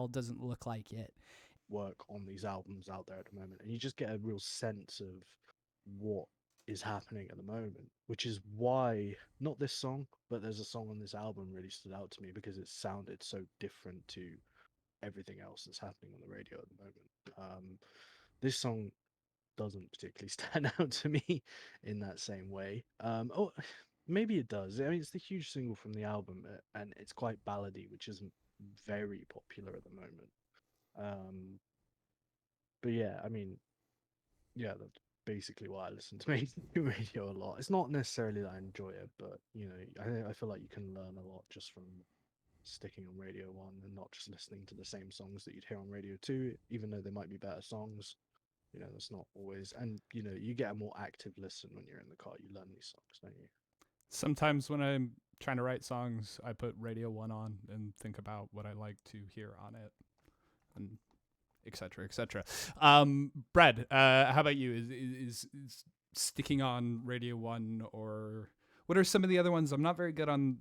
metal doesn't look like it. Work on these albums out there at the moment, and you just get a real sense of what is happening at the moment, which is why not this song, but there's a song on this album really stood out to me because it sounded so different to everything else that's happening on the radio at the moment. This song doesn't particularly stand out to me in that same way. Oh, maybe it does. I mean, it's the huge single from the album, and it's quite ballady, which isn't very popular at the moment. Um, but yeah, I mean, yeah, that's basically why I listen to mainstream radio a lot. It's not necessarily that I enjoy it, but I feel like you can learn a lot just from sticking on Radio 1 and not just listening to the same songs that you'd hear on Radio 2, even though they might be better songs. That's not always, and you get a more active listen when you're in the car. You learn these songs, don't you? Sometimes when I'm trying to write songs, I put Radio 1 on and think about what I like to hear on it, and etc. etc. Brad, how about you? Is sticking on Radio 1, or what are some of the other ones? I'm not very good on,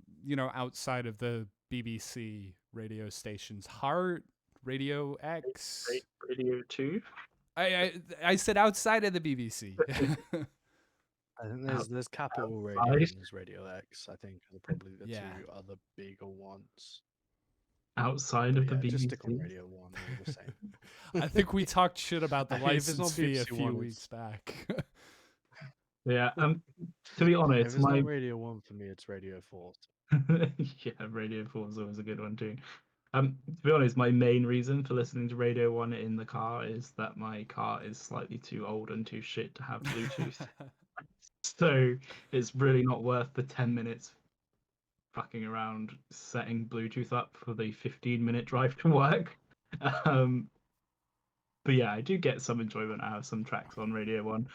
outside of the BBC radio stations. Heart, Radio X. Radio 2. I said outside of the BBC. I think there's Capital Radio and there's Radio X. I think are probably the two other bigger ones. Outside of the BBC. Just stick on Radio 1, all the same. I think we talked shit about the license fee a few weeks back. Yeah. To be honest, if it's not Radio 1 for me, it's Radio 4. Yeah, Radio 4 is always a good one too. To be honest, my main reason for listening to Radio 1 in the car is that my car is slightly too old and too shit to have Bluetooth. So it's really not worth the 10 minutes fucking around setting Bluetooth up for the 15-minute drive to work. But yeah, I do get some enjoyment out of some tracks on Radio 1.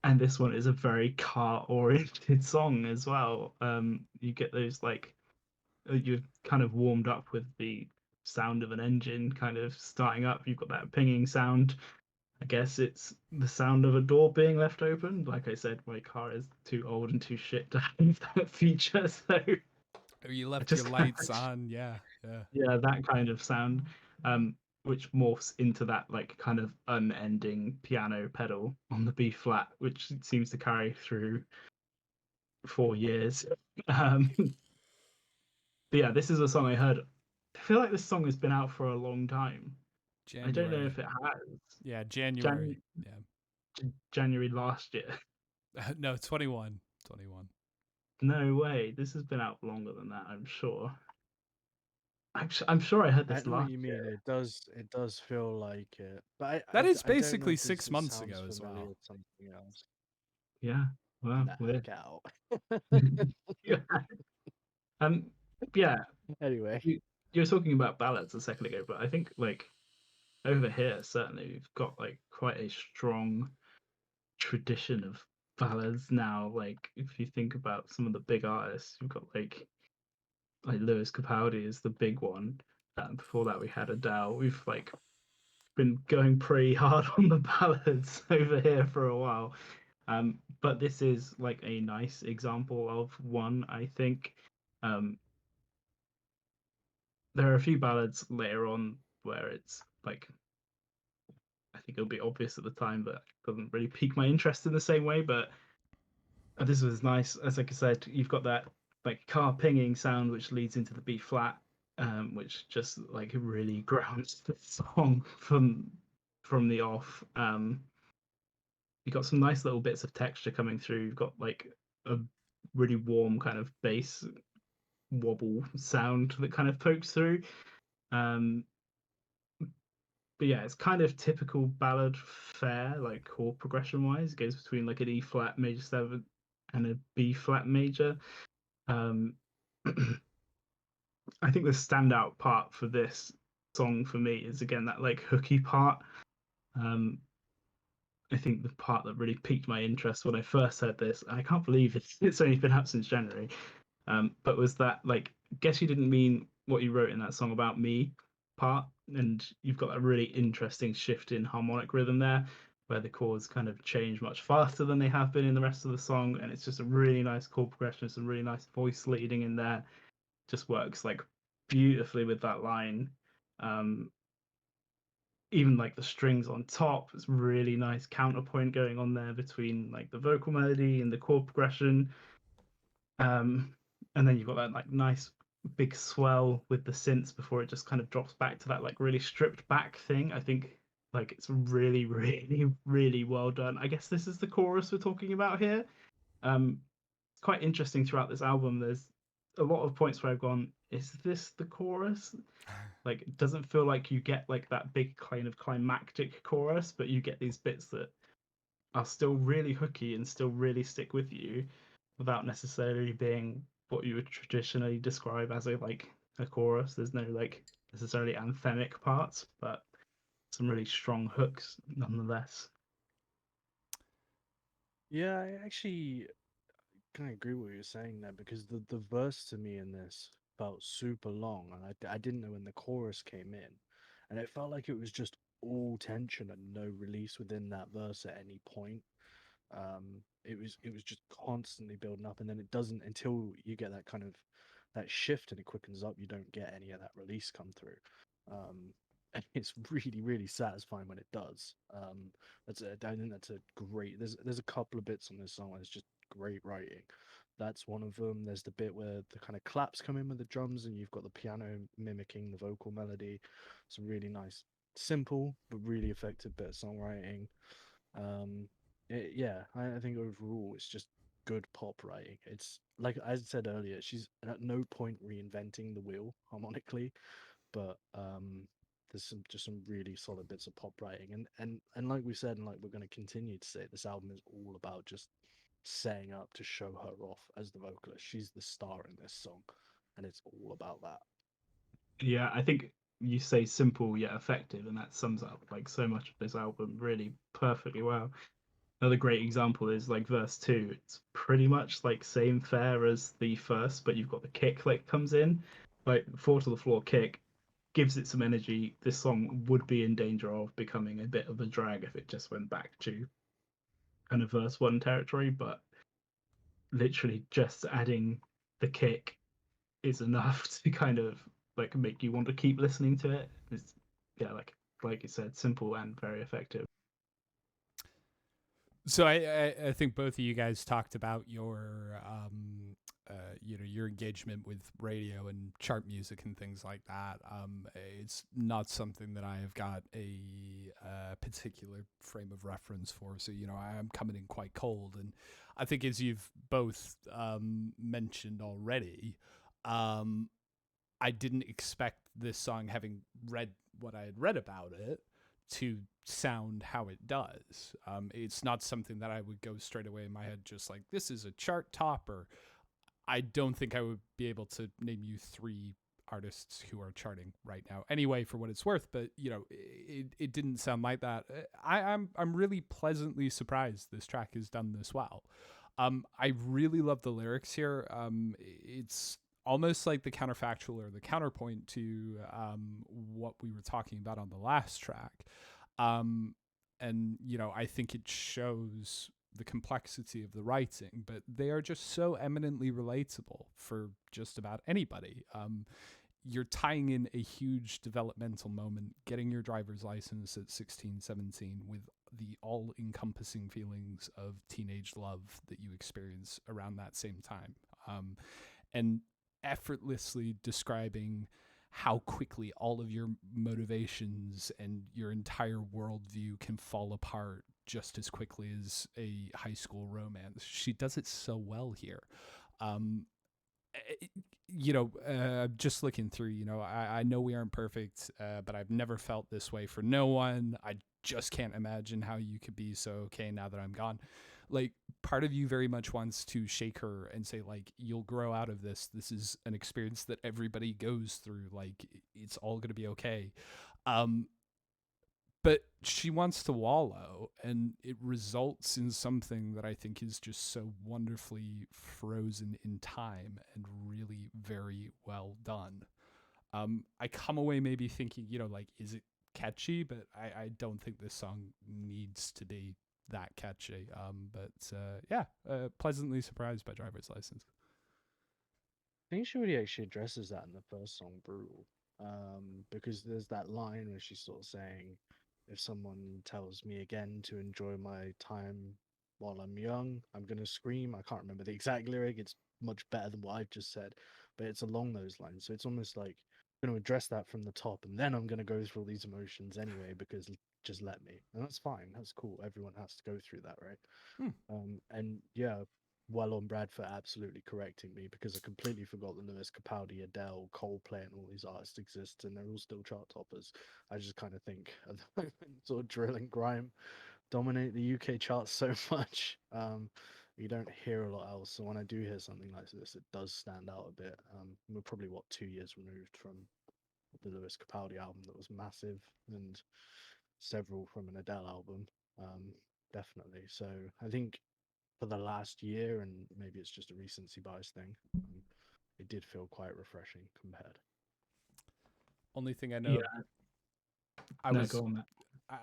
And this one is a very car-oriented song as well. You get those, you're kind of warmed up with the sound of an engine kind of starting up. You've got that pinging sound. I guess it's the sound of a door being left open. Like I said, my car is too old and too shit to have that feature, so you left your lights on. Yeah, that kind of sound, which morphs into that kind of unending piano pedal on the B flat, which seems to carry through 4 years. But yeah, this is a song I heard. I feel like this song has been out for a long time. January. I don't know if it has. Yeah, January. January last year. No, 21. No way. This has been out longer than that, I'm sure. Actually, I'm sure I heard this last year. It does feel like it. But that is basically 6 months ago as well. Something else. Yeah. Well, weird. Out. Yeah. Anyway. You were talking about ballads a second ago, but I think over here certainly we've got quite a strong tradition of ballads now. If you think about some of the big artists, we've got like Lewis Capaldi is the big one. Before that we had Adele. We've been going pretty hard on the ballads over here for a while. But this is a nice example of one, I think. There are a few ballads later on where it's I think it'll be obvious at the time, but it doesn't really pique my interest in the same way. But this was nice. As I said, you've got that car pinging sound which leads into the B flat, which just really grounds the song from the off. You've got some nice little bits of texture coming through. You've got a really warm kind of bass wobble sound that kind of pokes through. But yeah, it's kind of typical ballad fare, chord progression wise. It goes between an E flat major 7 and a B flat major. I think the standout part for this song for me is again that hooky part. I think the part that really piqued my interest when I first heard this, and I can't believe it's only been out since January, but was that guess you didn't mean what you wrote in that song about me part. And you've got that really interesting shift in harmonic rhythm there, where the chords kind of change much faster than they have been in the rest of the song, and it's just a really nice chord progression, some really nice voice leading in there. Just works beautifully with that line. Even like the strings on top, it's really nice counterpoint going on there between like the vocal melody and the chord progression. And then you've got that like nice big swell with the synths before it just kind of drops back to that like really stripped back thing. I think like it's really, really, really well done. I guess this is the chorus we're talking about here. It's quite interesting throughout this album. There's a lot of points where I've gone, is this the chorus? Like, it doesn't feel like you get like that big kind of climactic chorus, but you get these bits that are still really hooky and still really stick with you without necessarily being what you would traditionally describe as a chorus. There's no like necessarily anthemic parts, but some really strong hooks nonetheless. Yeah, I actually kind of agree with what you're saying there because the verse to me in this felt super long, and I didn't know when the chorus came in, and it felt like it was just all tension and no release within that verse at any point. It was just constantly building up, and then it doesn't until you get that kind of that shift and it quickens up. You don't get any of that release come through, and it's really satisfying when it does. I think that's a great. There's a couple of bits on this song. It's just great writing. That's one of them. There's the bit where the kind of claps come in with the drums, and you've got the piano mimicking the vocal melody. It's a really nice, simple but really effective bit of songwriting. Um, yeah, I think overall it's just good pop writing. It's like I said earlier, she's at no point reinventing the wheel harmonically, but there's some really solid bits of pop writing, and like we said, and like we're going to continue to say, this album is all about just setting up to show her off as the vocalist. She's the star in this song, and it's all about that. Yeah, I think you say simple yet effective, and that sums up like so much of this album really perfectly well. Another great example is like verse two. It's pretty much like same fare as the first, but you've got the kick like comes in, like four to the floor kick gives it some energy. This song would be in danger of becoming a bit of a drag if it just went back to kind of verse one territory, but literally just adding the kick is enough to kind of like make you want to keep listening to it. It's yeah, like you said, simple and very effective. So I think both of you guys talked about your your engagement with radio and chart music and things like that. It's not something that I have got a particular frame of reference for. So I am coming in quite cold, and I think as you've both mentioned already, I didn't expect this song, having read what I had read about it, to sound how it does. It's not something that I would go straight away in my head just like, this is a chart topper. I don't think I would be able to name you 3 artists who are charting right now anyway, for what it's worth, but it didn't sound like that. I'm really pleasantly surprised this track is done this well. I really love the lyrics here. It's almost like the counterfactual or the counterpoint to what we were talking about on the last track. And I think it shows the complexity of the writing, but they are just so eminently relatable for just about anybody. You're tying in a huge developmental moment, getting your driver's license at 16, 17, with the all-encompassing feelings of teenage love that you experience around that same time. And effortlessly describing how quickly all of your motivations and your entire worldview can fall apart just as quickly as a high school romance. She does it so well here. Just looking through, I know we aren't perfect, but I've never felt this way for no one. I just can't imagine how you could be so okay now that I'm gone. Like, part of you very much wants to shake her and say, like, you'll grow out of this. This is an experience that everybody goes through. Like, it's all going to be okay. But she wants to wallow, and it results in something that I think is just so wonderfully frozen in time and really very well done. I come away maybe thinking, like, is it catchy? But I don't think this song needs to be that catchy. Pleasantly surprised by Driver's License. think she really actually addresses that in the first song, Brutal. Because there's that line where she's sort of saying, if someone tells me again to enjoy my time while I'm young, I'm gonna scream. I can't remember the exact lyric. It's much better than what I've just said, but it's along those lines. So it's almost like I'm gonna address that from the top, and then I'm gonna go through all these emotions anyway, because just let me. And that's fine. That's cool. Everyone has to go through that, right? And yeah, well on Brad for absolutely correcting me, because I completely forgot that Lewis Capaldi, Adele, Coldplay, and all these artists exist, and they're all still chart toppers. I just kind of think at the moment, sort of drill and grime dominate the UK charts so much. You don't hear a lot else. So when I do hear something like this, it does stand out a bit. We're probably 2 years removed from the Lewis Capaldi album that was massive, and several from an Adele album. Definitely. So I think for the last year, and maybe it's just a recency bias thing, it did feel quite refreshing compared. Only thing I know, Yeah. No, go on, Matt.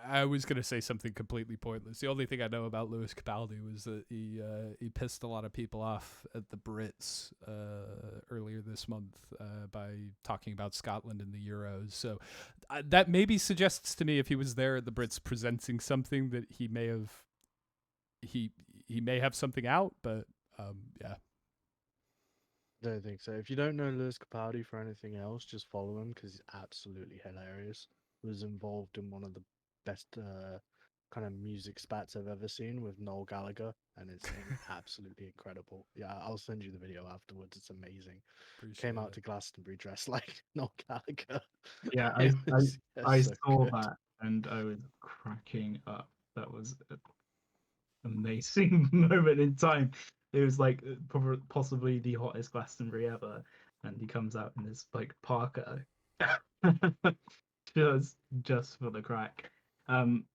I was gonna say something completely pointless. The only thing I know about Lewis Capaldi was that he pissed a lot of people off at the Brits earlier this month by talking about Scotland in the Euros. So that maybe suggests to me, if he was there at the Brits presenting something, that he may have something out. But yeah. I don't think so. If you don't know Lewis Capaldi for anything else, just follow him because he's absolutely hilarious. Was involved in one of the best kind of music spats I've ever seen with Noel Gallagher, and it's absolutely incredible. Yeah, I'll send you the video afterwards. It's amazing. Appreciate Came out it. to Glastonbury dressed like Noel Gallagher. Yeah, It was, I so saw good. that and I was cracking up. That was an amazing moment in time. It was like possibly the hottest Glastonbury ever, and he comes out in this like parka, just for the crack. Um,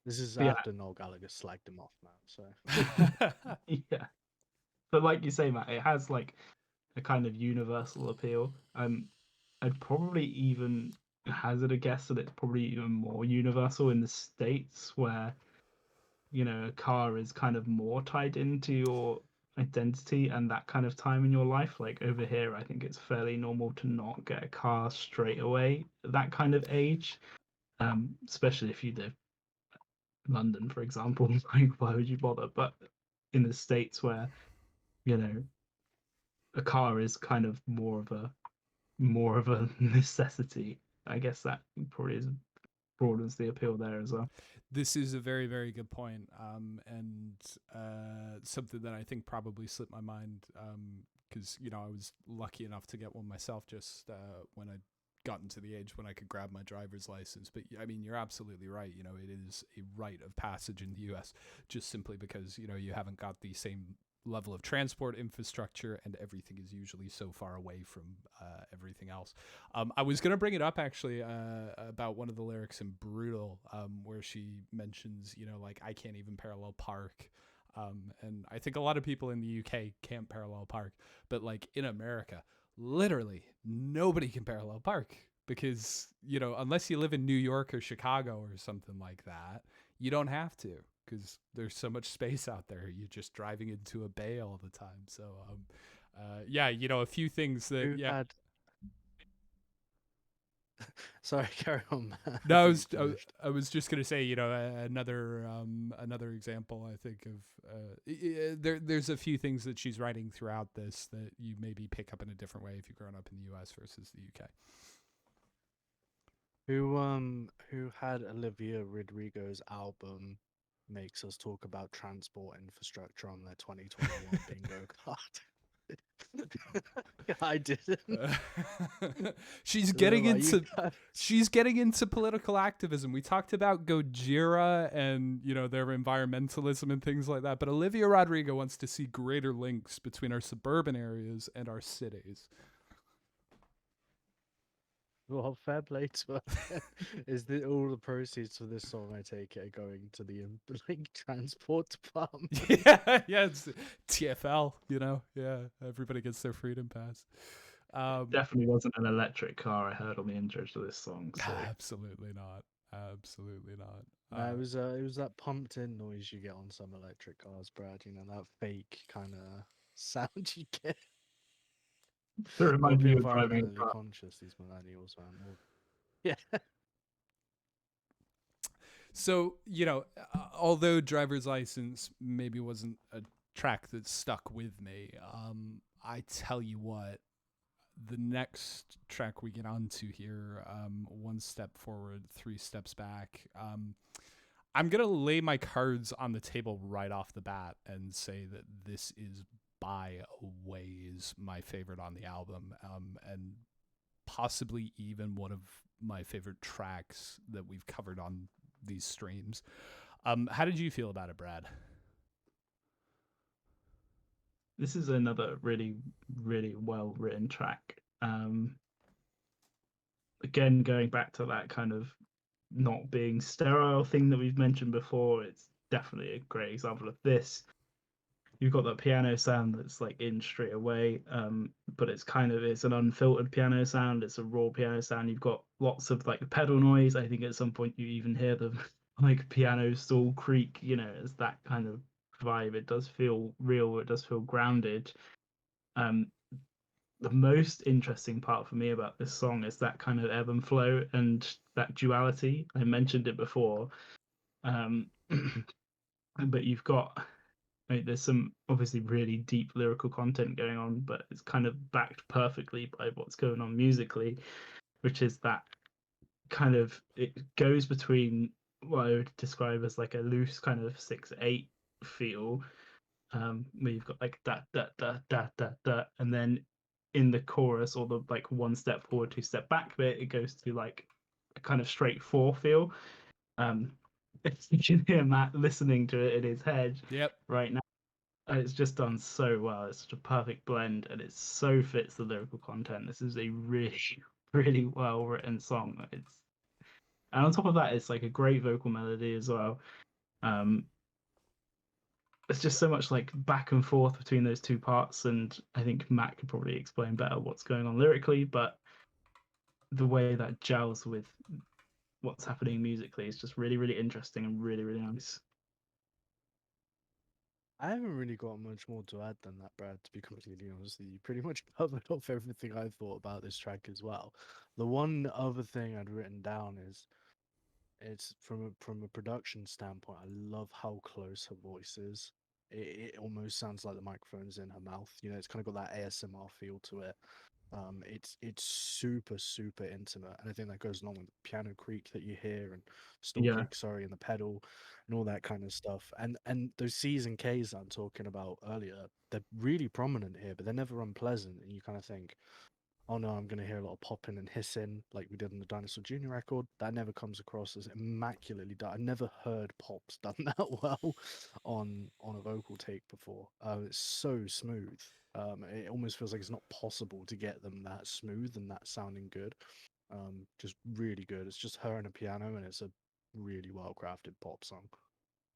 This is but after Noel Gallagher slagged him off, man. So yeah, yeah. But like you say, Matt, it has like a kind of universal appeal. I'd probably even hazard a guess that it's probably even more universal in the States, where a car is kind of more tied into your identity and that kind of time in your life. Like over here, I think it's fairly normal to not get a car straight away at that kind of age, especially if you live in London, for example. Like, why would you bother? But in the States, where you know a car is kind of more of a necessity, I guess that probably broadens the appeal there as well. This is a very, very good point, and something that I think probably slipped my mind, because I was lucky enough to get one myself just when I gotten to the age when I could grab my driver's license. But I mean, you're absolutely right. It is a rite of passage in the U.S. just simply because you haven't got the same level of transport infrastructure, and everything is usually so far away from everything else. I was going to bring it up actually about one of the lyrics in Brutal, where she mentions, like, I can't even parallel park. And I think a lot of people in the UK can't parallel park, but like in America, literally nobody can parallel park because, unless you live in New York or Chicago or something like that, you don't have to, because there's so much space out there. You're just driving into a bay all the time. So, yeah, a few things that, who yeah. had? Sorry, carry on, man. No, think you finished. I was just gonna say, another example. I think of there's a few things that she's writing throughout this that you maybe pick up in a different way if you've grown up in the U.S. versus the UK. Who had Olivia Rodrigo's album makes us talk about transport infrastructure on their 2021 bingo card? I didn't. She's They're getting like, "You into guys-" she's getting into political activism. We talked about Gojira and their environmentalism and things like that, but Olivia Rodrigo wants to see greater links between our suburban areas and our cities. Well, fair play to her. Is that all the proceeds for this song, I take it, are going to the like transport department? Yeah, it's TFL. Yeah, everybody gets their freedom pass. Definitely wasn't an electric car I heard on the intro to this song. So Absolutely not. Absolutely not. No, it was that pumped in noise you get on some electric cars, Brad. That fake kind of sound you get. To Gotta remind be you of driving a environmentally car. conscious, these millennials, man. Yeah. So, although driver's license maybe wasn't a track that stuck with me, I tell you what, the next track we get onto here, one step forward, three steps back. I'm gonna lay my cards on the table right off the bat and say that this is by ways my favorite on the album, and possibly even one of my favorite tracks that we've covered on these streams. How did you feel about it, Brad? This is another really, really well written track. Again, going back to that kind of not being sterile thing that we've mentioned before, it's definitely a great example of this. You've got that piano sound that's like in straight away, but it's an unfiltered piano sound. It's a raw piano sound. You've got lots of like pedal noise. I think at some point you even hear the like piano stool creak. It's that kind of vibe. It does feel real. It does feel grounded. Um, the most interesting part for me about this song is that kind of ebb and flow and that duality. I mentioned it before, um, but you've got there's some obviously really deep lyrical content going on, but it's kind of backed perfectly by what's going on musically, which is that kind of it goes between what I would describe as like a loose kind of 6/8 feel, where you've got like da da da da da da, and then in the chorus or the like one step forward, two step back bit, it goes to like a kind of straight 4 feel. Um, you can hear Matt listening to it in his head Yep. right now. And it's just done so well. It's such a perfect blend, and it so fits the lyrical content. This is a really, really well written song. And on top of that, it's like a great vocal melody as well. Um, it's just so much like back and forth between those two parts, and I think Matt could probably explain better what's going on lyrically, but the way that gels with what's happening musically is just really, really interesting and really, really nice. I haven't really got much more to add than that, Brad, to be completely honest with you. Pretty much covered off everything I thought about this track as well. The one other thing I'd written down is it's from a production standpoint, I love how close her voice is. It almost sounds like the microphone's in her mouth. It's kind of got that ASMR feel to it. It's super super intimate, and I think that goes along with the piano creak that you hear and stool Yeah, creak, sorry, and the pedal and all that kind of stuff. And those C's and K's that I'm talking about earlier, they're really prominent here, but they're never unpleasant. And you kind of think, oh no, I'm going to hear a lot of popping and hissing like we did on the Dinosaur Jr. record. That never comes across as immaculately done. I've never heard pops done that well on a vocal take before. It's so smooth. It almost feels like it's not possible to get them that smooth and that sounding good. Just really good. It's just her and a piano, and it's a really well crafted pop song.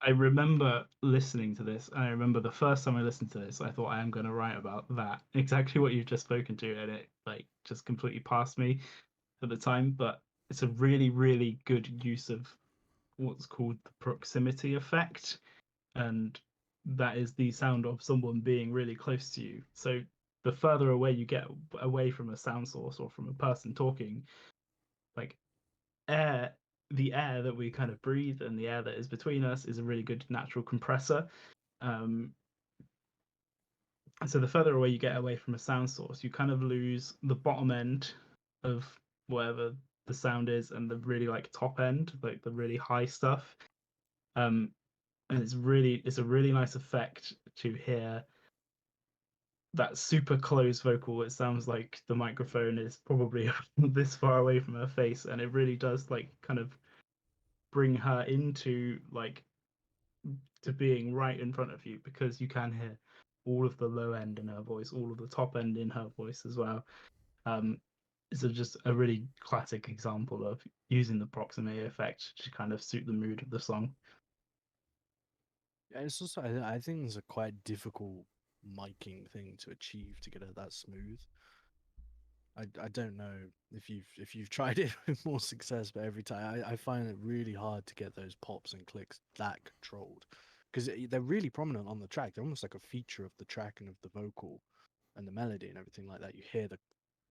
I remember listening to this, and I remember the first time I listened to this, I thought I am going to write about that exactly what you've just spoken to, and it like just completely passed me at the time. But it's a really, really good use of what's called the proximity effect, and that is the sound of someone being really close to you. So the further away you get away from a sound source or from a person talking, like air the air that we kind of breathe and the air that is between us is a really good natural compressor. um, so the further away you get away from a sound source, you kind of lose the bottom end of whatever the sound is and the really like top end, like the really high stuff. And it's a really nice effect to hear that super close vocal. It sounds like the microphone is probably this far away from her face, and it really does like kind of bring her into like to being right in front of you, because you can hear all of the low end in her voice, all of the top end in her voice as well. Um, it's just a really classic example of using the proximity effect to kind of suit the mood of the song. Yeah, it's also I think it's a quite difficult miking thing to achieve to get it that smooth. I don't know if you've tried it with more success, but every time I find it really hard to get those pops and clicks that controlled because they're really prominent on the track. They're almost like a feature of the track and of the vocal. and the melody and everything like that, you hear the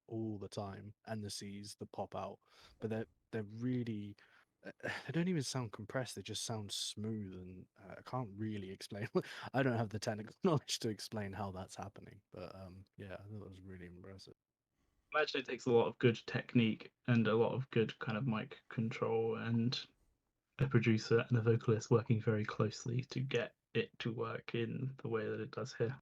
all the time, and the C's that pop out, but they're really they don't even sound compressed. They just sound smooth, and I can't really explain. I don't have the technical knowledge to explain how that's happening, but yeah, I thought it was really impressive. Imagine it takes a lot of good technique and a lot of good kind of mic control and a producer and a vocalist working very closely to get it to work in the way that it does here.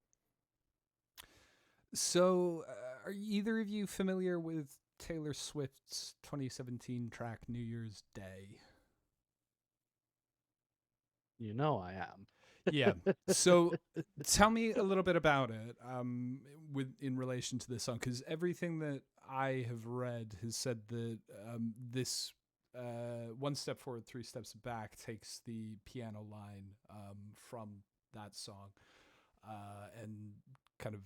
So, are either of you familiar with Taylor Swift's 2017 track New Year's Day? You know I am. Yeah. So tell me a little bit about it in relation to this song, because everything that I have read has said that this one step forward, three steps back takes the piano line from that song and kind of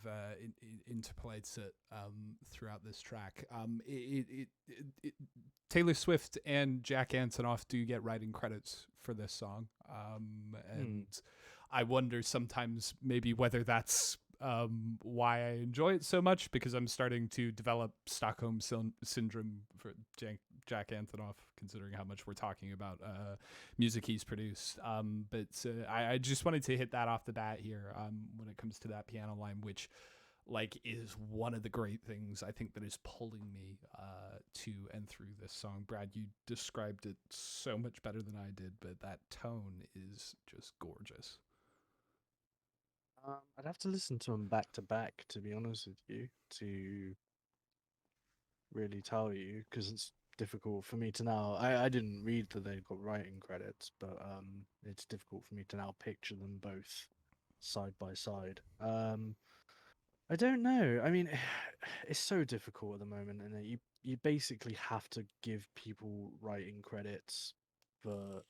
interpolates it throughout this track. Taylor Swift and Jack Antonoff do get writing credits for this song, and I wonder sometimes maybe whether that's why I enjoy it so much, because I'm starting to develop Stockholm syndrome for Jack Antonoff, considering how much we're talking about music he's produced. But I just wanted to hit that off the bat here when it comes to that piano line, which like is one of the great things I think that is pulling me to and through this song. Brad, you described it so much better than I did, but that tone is just gorgeous. I'd have to listen to them back to back, to be honest with you, to really tell you, because it's difficult for me to now. I didn't read that they got writing credits, but it's difficult for me to now picture them both side by side. I don't know. I mean, it's so difficult at the moment, and you basically have to give people writing credits for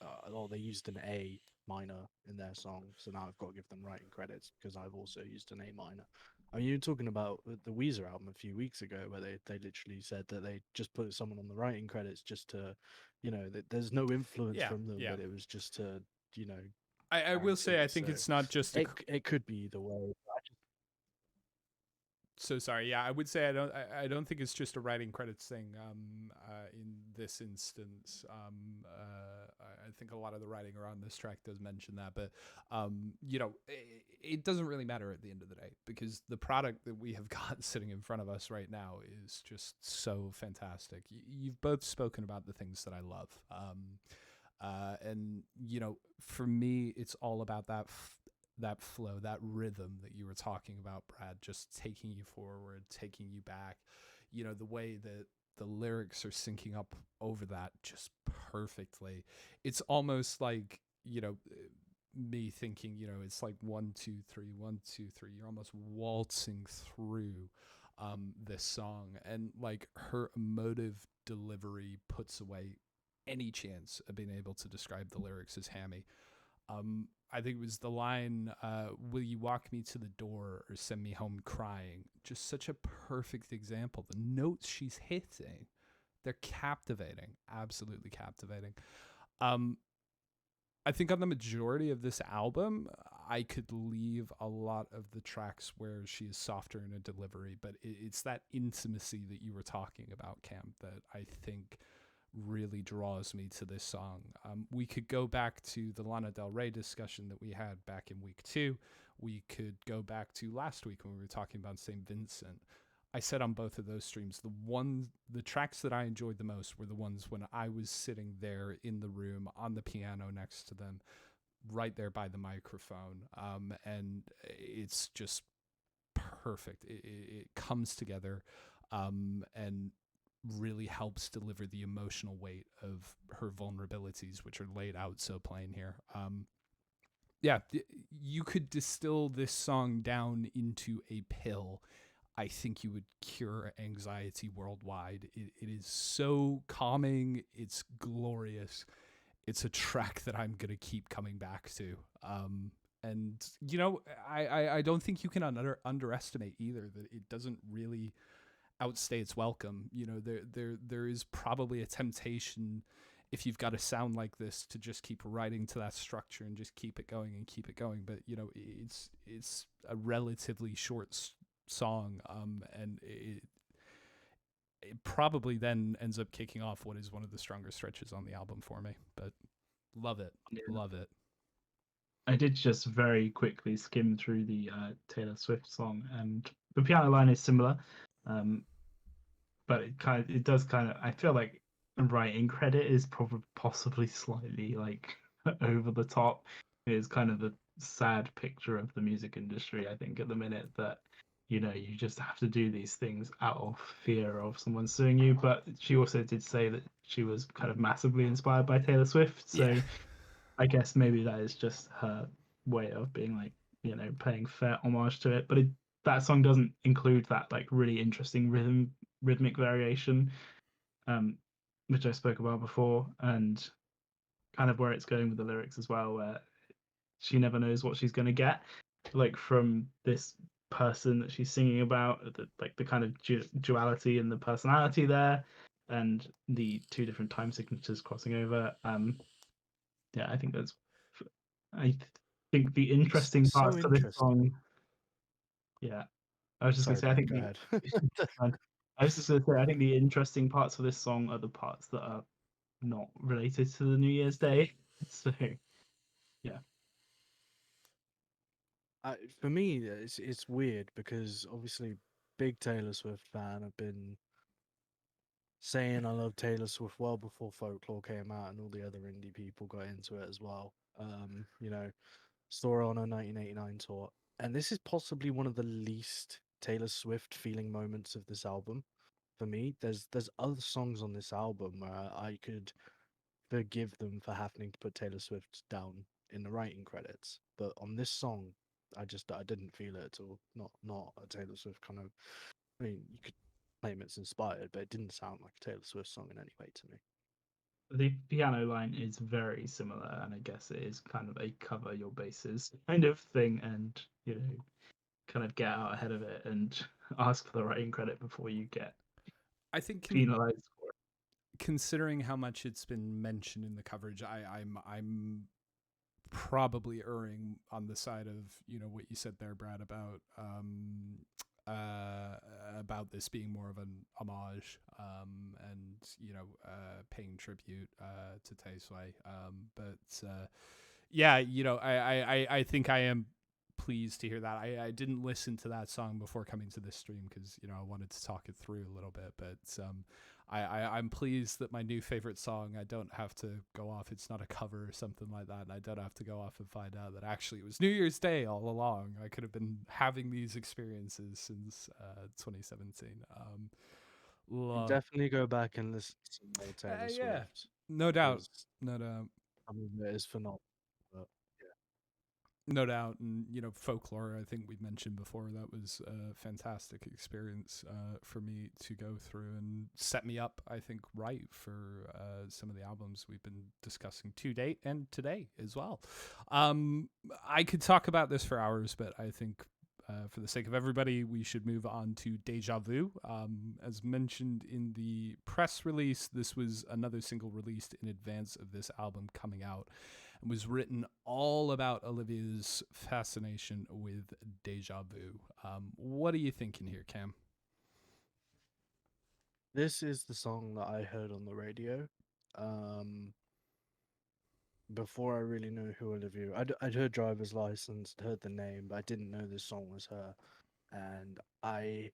oh, they used an A minor in their song, so now I've got to give them writing credits because I've also used an A minor. I mean, you're talking about the Weezer album a few weeks ago, where they literally said that they just put someone on the writing credits just to, that there's no influence from them, but it was just to, you know. I will say, I think it's not just it could be either way. So sorry. Yeah, I would say I don't think it's just a writing credits thing. In this instance, I think a lot of the writing around this track does mention that, but it doesn't really matter at the end of the day, because the product that we have got sitting in front of us right now is just so fantastic. You've both spoken about the things that I love, and for me, it's all about that flow, that rhythm that you were talking about, Brad, just taking you forward, taking you back, the way that the lyrics are syncing up over that just perfectly. It's almost like, me thinking, it's like 1, 2, 3, 1, 2, 3. You're almost waltzing through this song, and like her emotive delivery puts away any chance of being able to describe the lyrics as hammy. I think it was the line, will you walk me to the door or send me home crying? Just such a perfect example. The notes she's hitting, they're captivating, absolutely captivating. I think on the majority of this album, I could leave a lot of the tracks where she is softer in a delivery, but it's that intimacy that you were talking about, Cam, that I think really draws me to this song. We could go back to the Lana Del Rey discussion that we had back in week 2. We could go back to last week when we were talking about St. Vincent. I said on both of those streams, the tracks that I enjoyed the most were the ones when I was sitting there in the room on the piano next to them, right there by the microphone. And it's just perfect. It comes together, and really helps deliver the emotional weight of her vulnerabilities, which are laid out so plain here. You could distill this song down into a pill. I think you would cure anxiety worldwide. It is so calming. It's glorious. It's a track that I'm going to keep coming back to. And, I don't think you can underestimate either that it doesn't really outstay its welcome. There is probably a temptation if you've got a sound like this, to just keep writing to that structure and just keep it going and keep it going. But it's a relatively short song, and it probably then ends up kicking off what is one of the stronger stretches on the album for me. But love it, love it. I did just very quickly skim through the Taylor Swift song, and the piano line is similar, but it does kind of. I feel like writing credit is probably possibly slightly like over the top. It is kind of a sad picture of the music industry, I think, at the minute, that you just have to do these things out of fear of someone suing you. But she also did say that she was kind of massively inspired by Taylor Swift, so Yeah. I guess maybe that is just her way of being like, paying fair homage to it. But that song doesn't include that like really interesting rhythmic variation, which I spoke about before, and kind of where it's going with the lyrics as well, where she never knows what she's going to get, like from this person that she's singing about, the kind of duality in the personality there, and the two different time signatures crossing over. Yeah, I think that's. I think the interesting so parts to this interesting. song. Yeah, I was just Sorry, gonna say. I Ben, think go ahead. I was just gonna say. I think the interesting parts for this song are the parts that are not related to the New Year's Day. So, yeah. For me, it's weird because obviously, big Taylor Swift fan. I've been saying I love Taylor Swift well before Folklore came out and all the other indie people got into it as well. Saw her on her 1989 tour, and this is possibly one of the least Taylor Swift feeling moments of this album. For me, there's other songs on this album where I could forgive them for having to put Taylor Swift down in the writing credits, but on this song, I didn't feel it at all. Not a Taylor Swift kind of. I mean, you could claim it's inspired, but it didn't sound like a Taylor Swift song in any way to me. The piano line is very similar, and I guess it is kind of a cover your bases kind of thing, and kind of get out ahead of it and ask for the writing credit before you get I think penalized for it. considering how much it's been mentioned in the coverage, I'm probably erring on the side of what you said there, Brad, about this being more of an homage, and paying tribute to Tay Sway. But yeah, I think I am pleased to hear that. I didn't listen to that song before coming to this stream because I wanted to talk it through a little bit, but I'm pleased that my new favorite song, I don't have to go off. It's not a cover or something like that. And I don't have to go off and find out that actually it was New Year's Day all along. I could have been having these experiences since 2017. Definitely go back and listen to some more Taylor Yeah, Swift. no doubt. No doubt. I mean, it is phenomenal. But No doubt. And, Folklore, I think we mentioned before, that was a fantastic experience for me to go through and set me up, I think, right for some of the albums we've been discussing to date and today as well. I could talk about this for hours, but I think for the sake of everybody, we should move on to Deja Vu. As mentioned in the press release, this was another single released in advance of this album coming out, and was written all about Olivia's fascination with Deja Vu. What are you thinking here, Cam? this is the song that I heard on the radio. Before I really knew who Olivia, I'd heard Driver's License, heard the name, but I didn't know this song was her. And I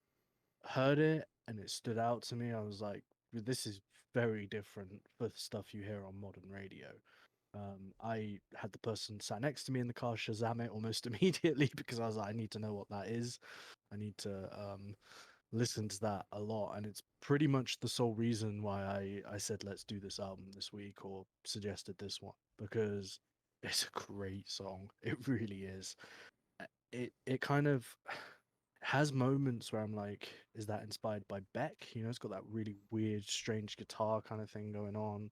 heard it and it stood out to me. I was like, this is very different for the stuff you hear on modern radio. I had the person sat next to me in the car Shazam it almost immediately because I was like, I need to know what that is. I need to listen to that a lot, and it's pretty much the sole reason why I said let's do this album this week or suggested this one, because it's a great song. It really is. It kind of has moments where I'm like, is that inspired by Beck? It's got that really weird, strange guitar kind of thing going on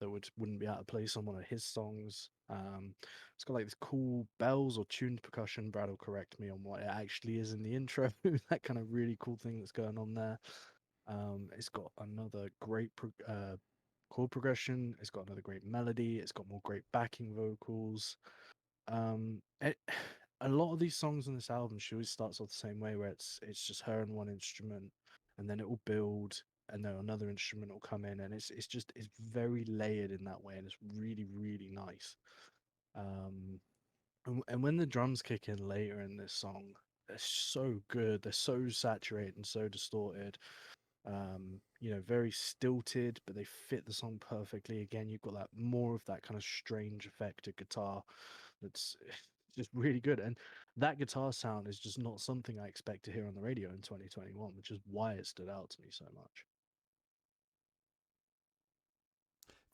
that wouldn't be out of place on one of his songs. It's got like this cool bells or tuned percussion. Brad will correct me on what it actually is in the intro. That kind of really cool thing that's going on there. It's got another great chord progression. It's got another great melody. It's got more great backing vocals. A lot of these songs on this album, she always starts off the same way, where it's just her and one instrument, and then it will build, and then another instrument will come in, and it's very layered in that way, and it's really really nice. And when the drums kick in later in this song, they're so good. They're so saturated and so distorted. Very stilted, but they fit the song perfectly. Again, you've got that more of that kind of strange effect of guitar that's just really good. And that guitar sound is just not something I expect to hear on the radio in 2021, which is why it stood out to me so much.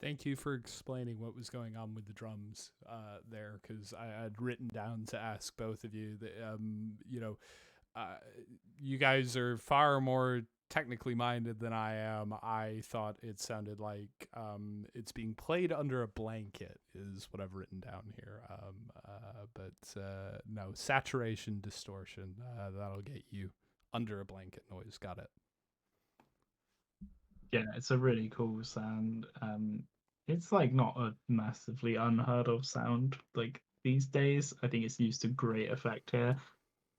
Thank you for explaining what was going on with the drums there, because I had written down to ask both of you that, you guys are far more technically minded than I am. I thought it sounded like it's being played under a blanket is what I've written down here. But no, saturation, distortion, that'll get you under a blanket noise. Got it. Yeah, it's a really cool sound. It's like not a massively unheard of sound like these days. I think it's used to great effect here.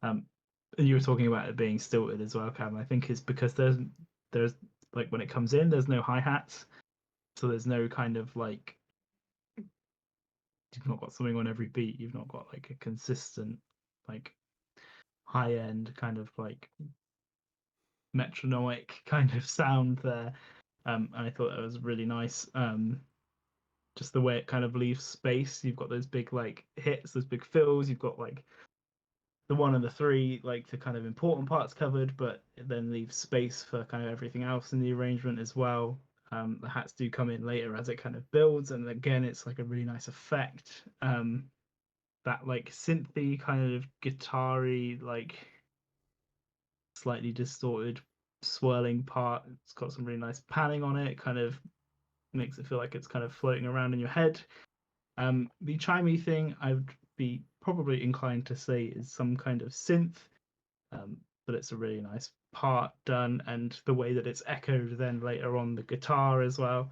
And you were talking about it being stilted as well, Cam. I think it's because there's like when it comes in, there's no hi-hats, so there's no kind of like you've not got something on every beat. You've not got like a consistent like high end kind of like metronomic kind of sound there. And I thought that was really nice. Just the way it kind of leaves space. You've got those big like hits, those big fills. You've got like the one and the three, like the kind of important parts covered, but it then leaves space for kind of everything else in the arrangement as well. The hats do come in later as it kind of builds, and again, it's like a really nice effect. That like synthy kind of guitar-y, like slightly distorted swirling part. It's got some really nice panning on it. Kind of makes it feel like it's kind of floating around in your head. The chimey thing, I would be probably inclined to say is some kind of synth, but it's a really nice part done, and the way that it's echoed then later on the guitar as well.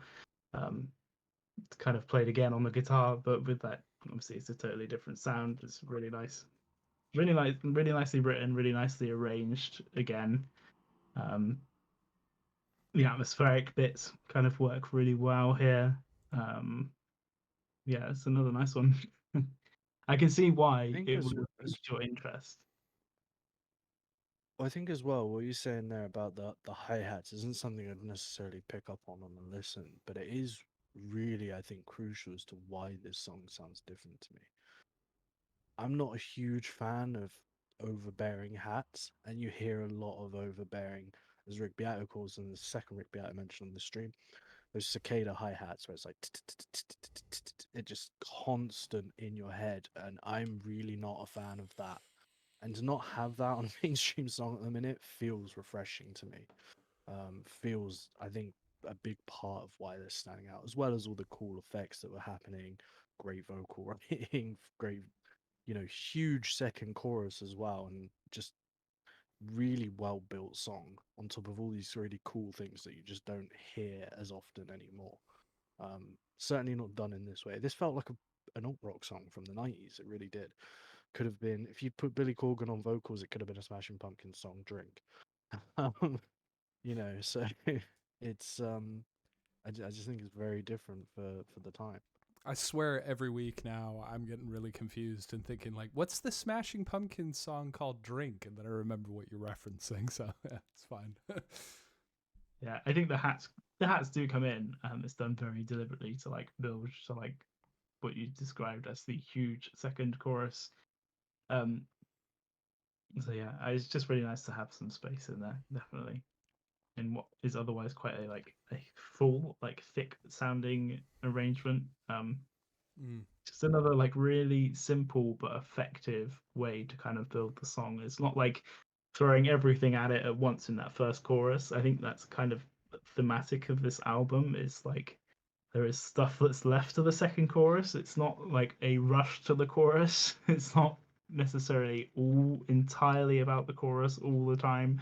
It's kind of played again on the guitar, but with that, obviously, it's a totally different sound. It's really nice, really nice, really nicely written, really nicely arranged. Again, um, the atmospheric bits kind of work really well here. Yeah, it's another nice one. I can see I why think it as, would have as piqued your interest. I think as well, what you're saying there about the hi-hats isn't something I'd necessarily pick up on a listen, but it is really, I think, crucial as to why this song sounds different to me. I'm not a huge fan of overbearing hats, and you hear a lot of overbearing, as Rick Beato calls them, the second Rick Beato mentioned on the stream, those cicada hi-hats where it's like it just constant in your head, and I'm really not a fan of that. And to not have that on a mainstream song at the minute feels refreshing to me. Feels, I think, a big part of why they're standing out, as well as all the cool effects that were happening. Great vocal writing, great, huge second chorus as well, and just really well built song on top of all these really cool things that you just don't hear as often anymore. Certainly not done in this way. This felt like an alt rock song from the 90s. It really did. Could have been, if you put Billy Corgan on vocals, it could have been a Smashing Pumpkins song, Drink. So it's I just think it's very different for the time. I swear every week now I'm getting really confused and thinking like, what's the Smashing Pumpkins song called Drink? And then I remember what you're referencing, so yeah, it's fine. Yeah, I think the hats do come in. It's done very deliberately to like build to like what you described as the huge second chorus. Um, so yeah, it's just really nice to have some space in there, definitely. In what is otherwise quite a full, like thick sounding arrangement. Just another like really simple but effective way to kind of build the song. It's not like throwing everything at it at once in that first chorus. I think that's kind of thematic of this album is like there is stuff that's left to the second chorus. It's not like a rush to the chorus. It's not necessarily all entirely about the chorus all the time.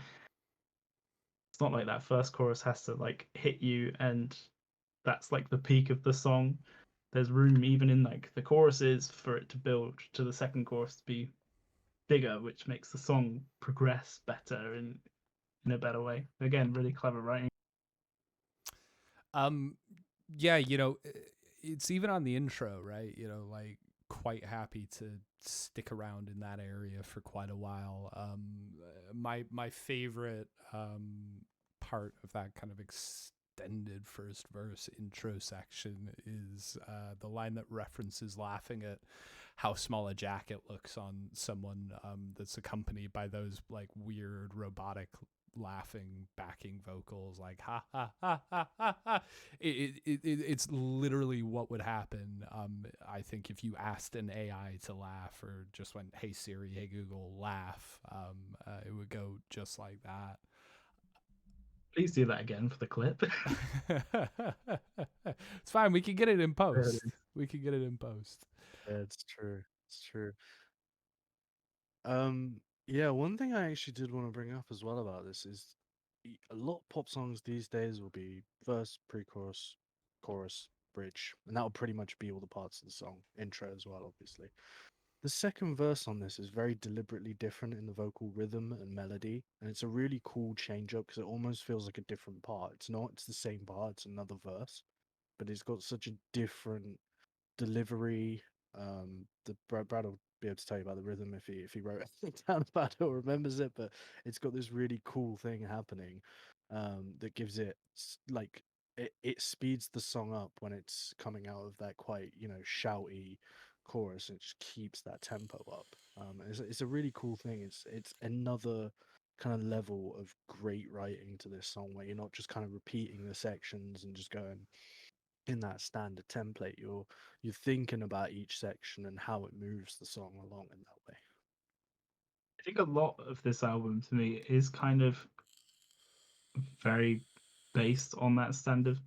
It's not like that first chorus has to like hit you and that's like the peak of the song. There's room even in like the choruses for it to build to the second chorus to be bigger, which makes the song progress better in a better way. Again, really clever writing. Yeah, it's even on the intro, right? Like quite happy to stick around in that area for quite a while. My favorite part of that kind of extended first verse intro section is the line that references laughing at how small a jacket looks on someone that's accompanied by those like weird robotic laughing backing vocals like ha ha ha ha ha ha. It's literally what would happen, I think, if you asked an AI to laugh or just went, hey Siri, hey Google, laugh. It would go just like that. Please do that again for the clip. It's fine, we can get it in post. We can get it in post. Yeah, it's true. It's true. Yeah, one thing I actually did want to bring up as well about this is a lot of pop songs these days will be verse, pre-chorus, chorus, bridge, and that'll pretty much be all the parts of the song, intro as well, obviously. The second verse on this is very deliberately different in the vocal rhythm and melody, and it's a really cool change up because it almost feels like a different part. It's not, it's the same part, it's another verse, but it's got such a different delivery. The Brad will be able to tell you about the rhythm if he wrote anything down about it or remembers it, but it's got this really cool thing happening that gives it like it speeds the song up when it's coming out of that quite shouty chorus, and it just keeps that tempo up. It's a really cool thing. It's another kind of level of great writing to this song where you're not just kind of repeating the sections and just going in that standard template. You're thinking about each section and how it moves the song along in that way. I think a lot of this album to me is kind of very based on that standard